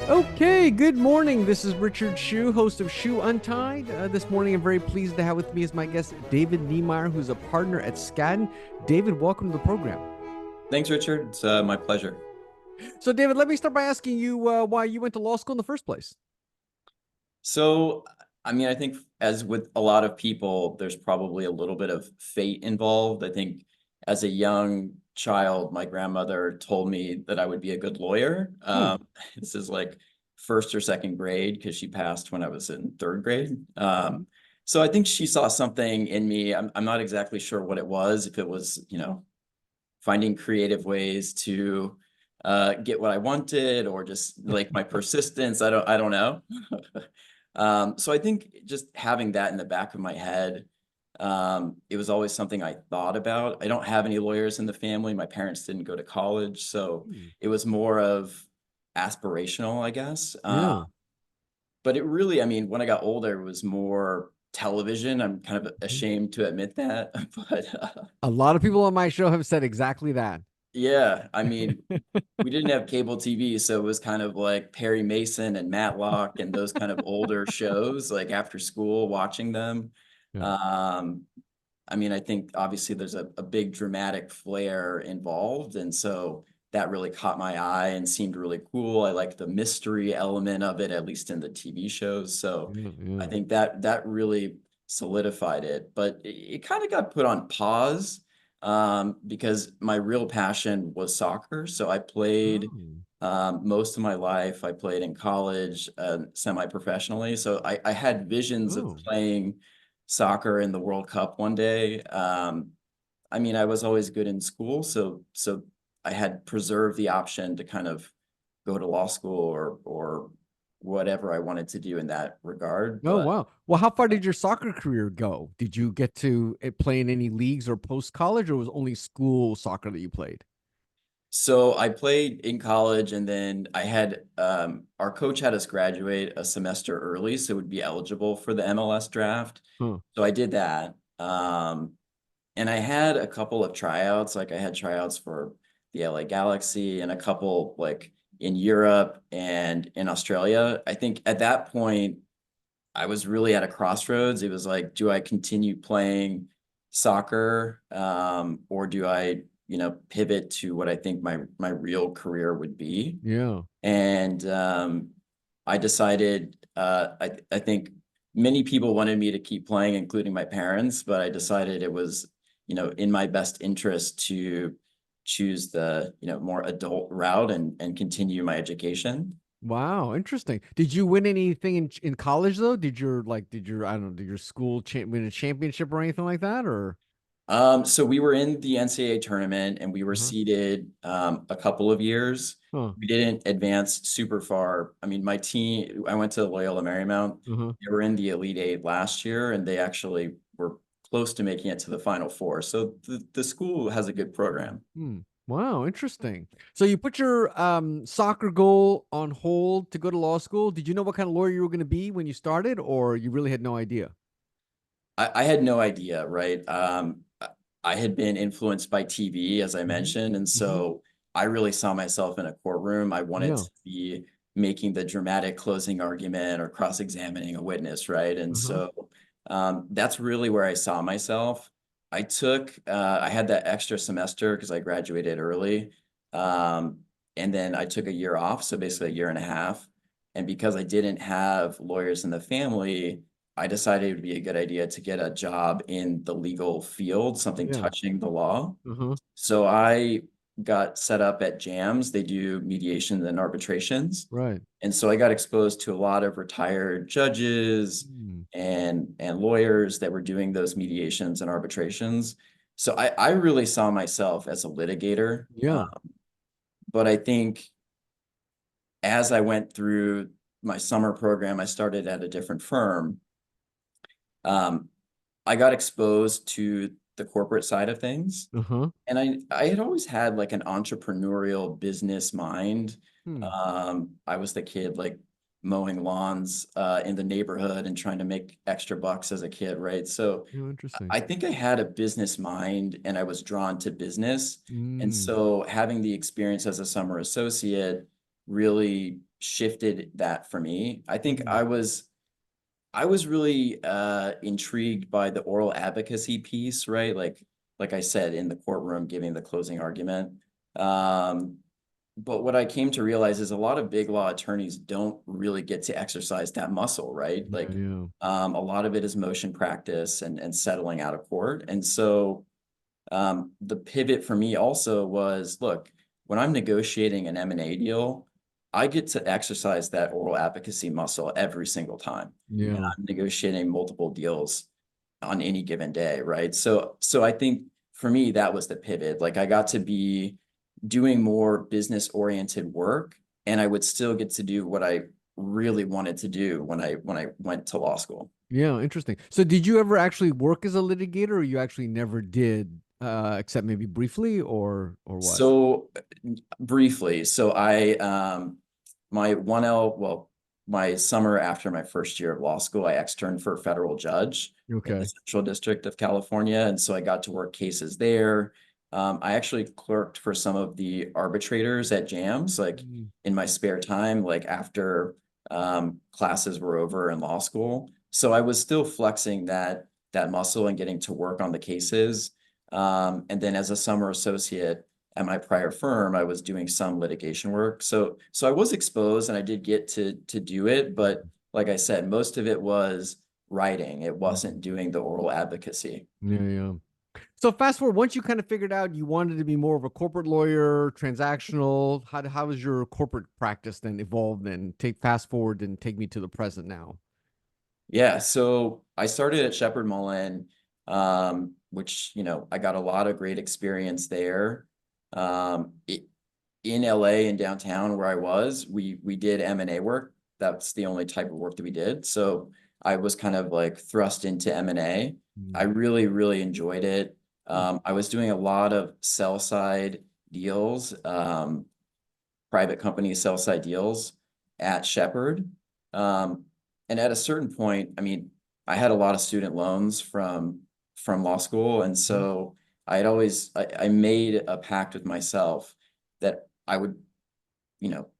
Okay, good morning. This is Richard Hsu, host of Hsu Untied. This morning, I'm very pleased to have with me as my guest David Niemeyer, who's a partner at Skadden. David, welcome to the program. Thanks, Richard. It's my pleasure. So, David, let me start by asking you why you went to law school in the first place. So, I mean, I think as with a lot of people, there's probably a little bit of fate involved. I think as a young child, my grandmother told me that I would be a good lawyer. Hmm. This is like first or second grade because she passed when I was in third grade. So I think she saw something in me. I'm not exactly sure what it was, if it was, finding creative ways to get what I wanted or just like my persistence. I don't know. So I think just having that in the back of my head, it was always something I thought about. I don't have any lawyers in the family. My parents didn't go to college, so Hmm. it was more of aspirational, I guess. Yeah. But it really, I mean, when I got older, it was more television. I'm kind of Mhm. ashamed to admit that, but A lot of people on my show have said exactly that. yeah, I mean, we didn't have cable TV, so it was kind of like Perry Mason and Matlock and those kind of older shows, like after school, watching them. Yeah. Um, I mean, I think obviously there's a big dramatic flair involved, and so that really caught my eye and seemed really cool. I liked the mystery element of it, at least in the TV shows. So Yeah. I Yeah. think that really solidified it. But it kind of got put on pause because my real passion was soccer. So I played Oh. most of my life. I played in college, semi-professionally. So I had visions of Oh. playing soccer in the World Cup one day. I mean, I was always good in school, so I had preserved the option to kind of go to law school or whatever I wanted to do in that regard. Oh, But wow. Well, how far did your soccer career go? Did you get to play in any leagues or post college, or was only school soccer that you played? so I played in college, and then I had our coach had us graduate a semester early, so would be eligible for the MLS draft. Huh. So I did that. And I had a couple of tryouts, like I had tryouts for the LA Galaxy and a couple like in Europe and in Australia. I think at that point, I was really at a crossroads. It was like, do I continue playing soccer, or do I, pivot to what I think my real career would be? Yeah. And I decided, I think many people wanted me to keep playing, including my parents, but I decided it was, in my best interest to choose the, more adult route and continue my education. Wow, interesting. Did you win anything in college though? Did your I don't know, did your school win a championship or anything like that or? So we were in the NCAA tournament and we were Uh-huh. seeded a couple of years. Huh. We didn't advance super far. I mean, my team, I went to Loyola Marymount. Uh-huh. They were in the Elite Eight last year and they actually were close to making it to the Final Four. So the school has a good program. Hmm. Wow, interesting. So you put your soccer goal on hold to go to law school. Did you know what kind of lawyer you were going to be when you started, or you really had no idea? I had no idea, right? I had been influenced by TV, as I Hmm. mentioned, and Hmm. so I really saw myself in a courtroom. I wanted Yeah. to be making the dramatic closing argument or cross-examining a witness, right? And Uh-huh. so that's really where I saw myself. I had that extra semester because I graduated early, um, and then I took a year off, so basically a year and a half. And because I didn't have lawyers in the family, I decided it would be a good idea to get a job in the legal field, something Yeah. touching the law. Uh-huh. So I got set up at JAMS. They do mediation and arbitrations. Right. And so I got exposed to a lot of retired judges Hmm. and lawyers that were doing those mediations and arbitrations. So I really saw myself as a litigator. Yeah. But I think as I went through my summer program, I started at a different firm. Um, I got exposed to the corporate side of things. Uh-huh. And I had always had like an entrepreneurial business mind. Hmm. I was the kid like mowing lawns in the neighborhood and trying to make extra bucks as a kid, right? So Yeah, interesting. I think I had a business mind and I was drawn to business. And Mm. so having the experience as a summer associate really shifted that for me. I think Mm. I was really intrigued by the oral advocacy piece, right? Like I said, in the courtroom, giving the closing argument. Um, but what I came to realize is a lot of big law attorneys don't really get to exercise that muscle, right? Yeah, yeah. A lot of it is motion practice and settling out of court. And so the pivot for me also was, look, when I'm negotiating an M&A deal, I get to exercise that oral advocacy muscle every single time. And Yeah. I'm negotiating multiple deals on any given day, right? So I think for me, that was the pivot. Like I got to be doing more business oriented work, and I would still get to do what I really wanted to do when I went to law school. Yeah, interesting. So did you ever actually work as a litigator, or you actually never did, except maybe briefly, or what? So briefly, so I my 1L, well, my summer after my first year of law school, I externed for a federal judge in the Okay. Central District of California. And so I got to work cases there. I actually clerked for some of the arbitrators at JAMS, like Mm. in my spare time, like after classes were over in law school. So I was still flexing that muscle and getting to work on the cases. And then as a summer associate at my prior firm, I was doing some litigation work. So I was exposed and I did get to do it, but like I said, most of it was writing. It wasn't doing the oral advocacy. Yeah, yeah. So fast forward, once you kind of figured out you wanted to be more of a corporate lawyer, transactional, how has your corporate practice then evolved and take fast forward and take me to the present now? Yeah, so I started at Shepherd Mullen, which, I got a lot of great experience there. In LA and downtown where I was, we did M&A work. That's the only type of work that we did. So I was kind of like thrust into M&A. I Mm. really, really enjoyed it. I was doing a lot of sell side deals, private company sell side deals at Shepherd. Um, and at a certain point, I mean, I had a lot of student loans from law school, and so I made a pact with myself that I would,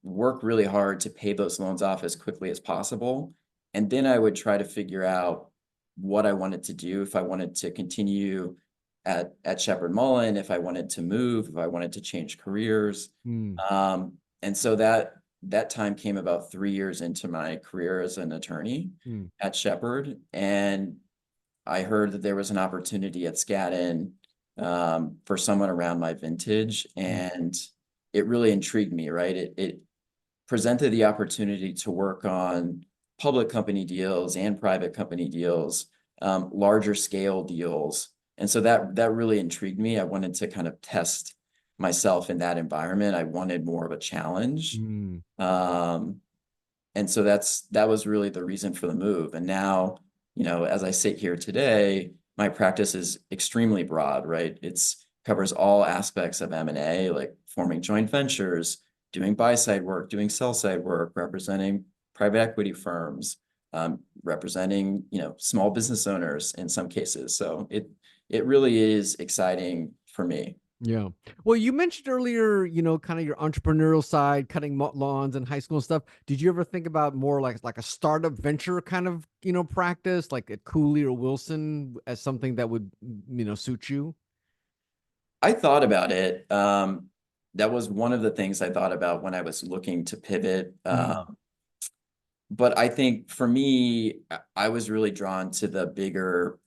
work really hard to pay those loans off as quickly as possible, and then I would try to figure out what I wanted to do, if I wanted to continue at Shepherd Mullen, if I wanted to move, if I wanted to change careers. Mm. And so that time came about 3 years into my career as an attorney Mm. at Shepherd, and I heard that there was an opportunity at Skadden for someone around my vintage, Mm. and it really intrigued me, right? It presented the opportunity to work on public company deals and private company deals, larger scale deals. And so that really intrigued me. I wanted to kind of test myself in that environment. I wanted more of a challenge. Mm. Um, and so that was really the reason for the move. And now, as I sit here today, my practice is extremely broad, right? It's covers all aspects of M&A, like forming joint ventures, doing buy side work, doing sell side work, representing private equity firms, representing, small business owners in some cases. So it really is exciting for me. Yeah. Well, you mentioned earlier, kind of your entrepreneurial side, cutting lawns in high school and stuff. Did you ever think about more like a startup venture kind of, practice, like at Cooley or Wilson, as something that would, suit you? I thought about it. That was one of the things I thought about when I was looking to pivot. Mm. But I think for me, I was really drawn to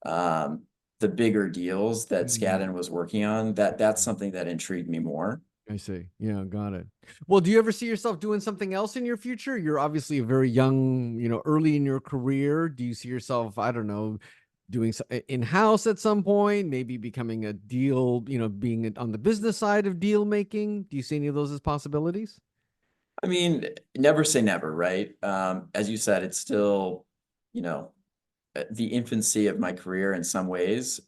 um, the bigger deals that Mm. Skadden was working on. That's something that intrigued me more. I see. Yeah, got it. Well, do you ever see yourself doing something else in your future? You're obviously a very young, early in your career. Do you see yourself, I don't know, doing in-house at some point, maybe becoming a deal, being on the business side of deal making? Do you see any of those as possibilities? I mean, never say never, right? As you said, it's still, you know, the infancy of my career in some ways.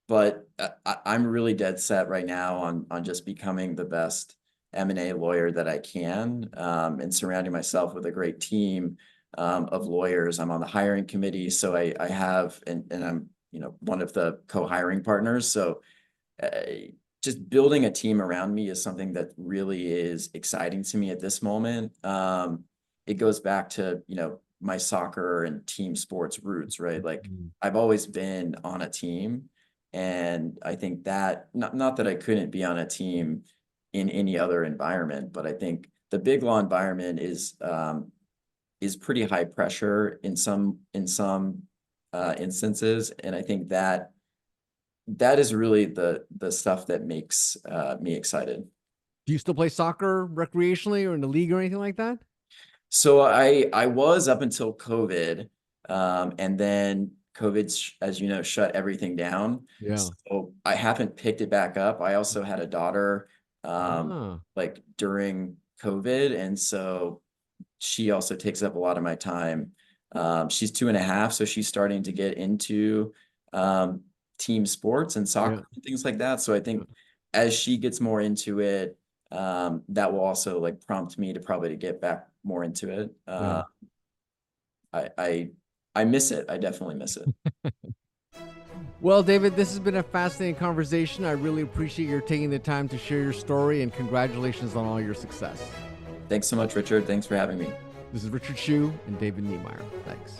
But I'm really dead set right now on just becoming the best M&A lawyer that I can, and surrounding myself with a great team of lawyers. I'm on the hiring committee, so I have, and I'm, one of the co-hiring partners. So just building a team around me is something that really is exciting to me at this moment. It goes back to, my soccer and team sports roots, right? Like Mm. I've always been on a team. And I think that not that I couldn't be on a team in any other environment, but I think the big law environment is pretty high pressure in some instances. And I think that is really the stuff that makes me excited. Do you still play soccer recreationally or in the league or anything like that? So I was up until COVID, and then COVID, as you know, shut everything down. Yeah. So I haven't picked it back up. I also had a daughter, Ah, like during COVID, and so she also takes up a lot of my time. She's 2.5, so she's starting to get into um, team sports and yeah, soccer and things like that. So I yeah, think as she gets more into it, that will also like prompt me to probably to get back more into it. yeah. I miss it. I definitely miss it. Well, David, this has been a fascinating conversation. I really appreciate your taking the time to share your story, and congratulations on all your success. Thanks so much, Richard. Thanks for having me. This is Richard Hsu and David Niemeyer. Thanks.